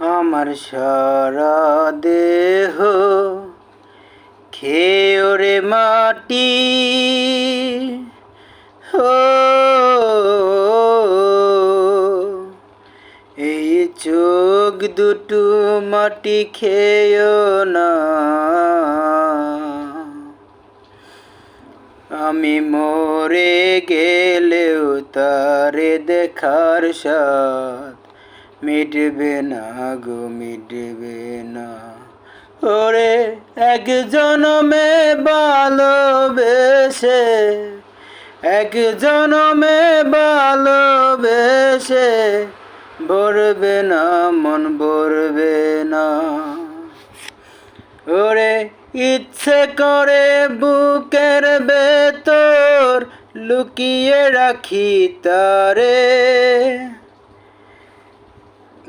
আমার সারা দেহ খেয়ে ওরে মাটি, ও এই চোখ দুটো মাটি খেয়েও না, আমি মরে গেলেও তারে দেখার স্বাদ মিটবে না গো, মিটবে না। ওরে এক জনমে ভালোবেসে, এক জনমে ভালোবেসে ভরবে না, মন ভরবে না। ওরে ইচ্ছে করে বুকের ভেতর লুকিয়ে রাখি তারে,